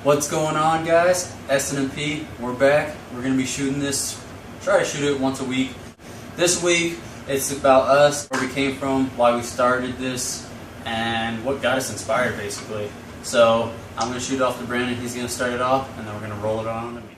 What's going on, guys? SNMP, we're back. We're going to be shooting this, try to shoot it once a week. This week, it's about us, where we came from, why we started this, and what got us inspired, basically. So, I'm going to shoot it off to Brandon, he's going to start it off, and then we're going to roll it on to me.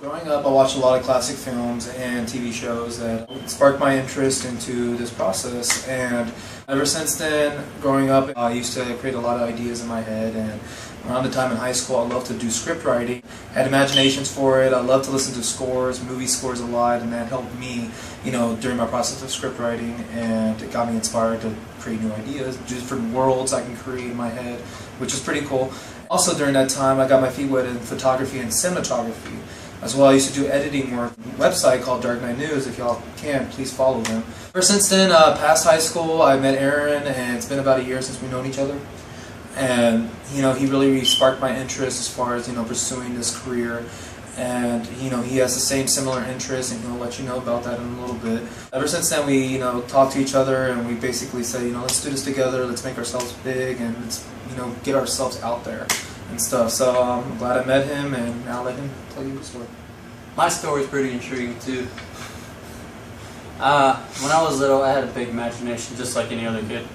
Growing up, I watched a lot of classic films and TV shows that sparked my interest into this process, and ever since then, growing up, I used to create a lot of ideas in my head, and around the time in high school, I loved to do script writing. I had imaginations for it. I loved to listen to scores, movie scores a lot, and that helped me, during my process of script writing, and it got me inspired to create new ideas, different worlds I can create in my head, which is pretty cool. Also, during that time, I got my feet wet in photography and cinematography. As well, I used to do editing work. A website called Dark Knight News. If y'all can, please follow them. Ever since then, past high school, I met Aaron, and it's been about a year since we've known each other. And he really sparked my interest as far as pursuing this career. And he has the same similar interests, and he'll let you know about that in a little bit. Ever since then, we talked to each other, and we basically said, let's do this together. Let's make ourselves big, and let's get ourselves out there and stuff. So I'm glad I met him, and now let him tell you the story. My story is pretty intriguing too. When I was little, I had a big imagination, just like any other kid.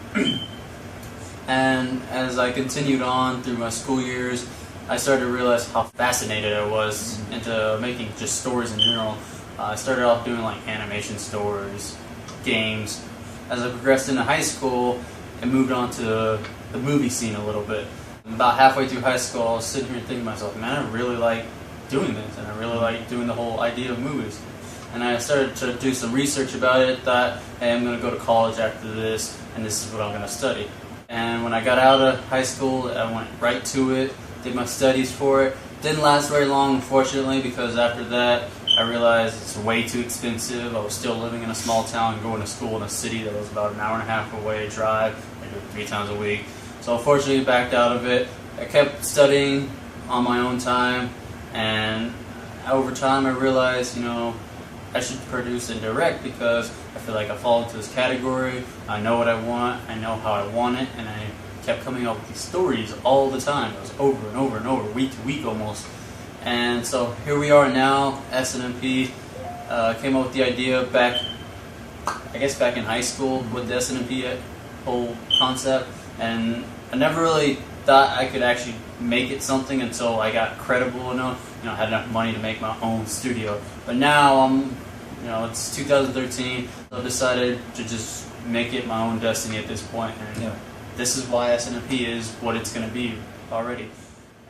And as I continued on through my school years, I started to realize how fascinated I was into making just stories in general. I started off doing like animation stories, games. As I progressed into high school, I moved on to the movie scene a little bit. About halfway through high school, I was sitting here thinking to myself, man, I really like doing this, and I really like doing the whole idea of movies. And I started to do some research about it, thought, hey, I'm going to go to college after this, and this is what I'm going to study. And when I got out of high school, I went right to it, did my studies for it. Didn't last very long, unfortunately, because after that, I realized it's way too expensive. I was still living in a small town and going to school in a city that was about an hour and a half away drive, maybe 3 times a week. So unfortunately, backed out of it. I kept studying on my own time, and over time I realized, I should produce and direct because I feel like I fall into this category. I know what I want, I know how I want it, and I kept coming up with these stories all the time. It was over and over and over, week to week almost. And so here we are now, SNMP. Came up with the idea back in high school with the SNMP whole concept, and I never really thought I could actually make it something until I got credible enough, had enough money to make my own studio. But now it's 2013, so I decided to just make it my own destiny at this point, and this is why SNMP is what it's going to be already.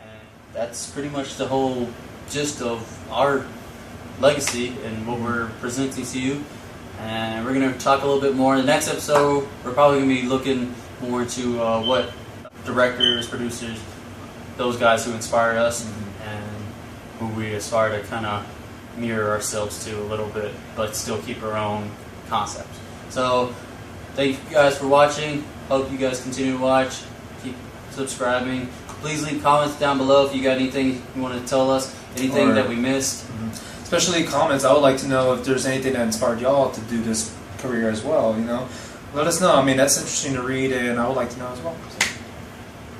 And that's pretty much the whole gist of our legacy and what we're presenting to you. And we're going to talk a little bit more in the next episode. We're probably going to be looking more into what directors, producers, those guys who inspire us, and who we aspire to kind of mirror ourselves to a little bit, but still keep our own concepts. So, thank you guys for watching. Hope you guys continue to watch. Keep subscribing. Please leave comments down below if you got anything you want to tell us, anything that we missed. Especially comments. I would like to know if there's anything that inspired y'all to do this career as well. Let us know. I mean, that's interesting to read, and I would like to know as well. So.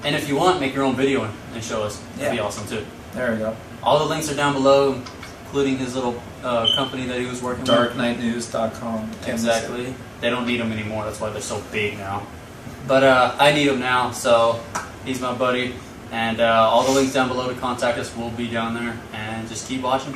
And if you want, make your own video and show us. That'd be awesome too. There we go. All the links are down below, including his little company that he was working with. DarkKnightNews.com. Exactly. They don't need them anymore. That's why they're so big now. But I need him now, so he's my buddy. And all the links down below to contact us will be down there. And just keep watching.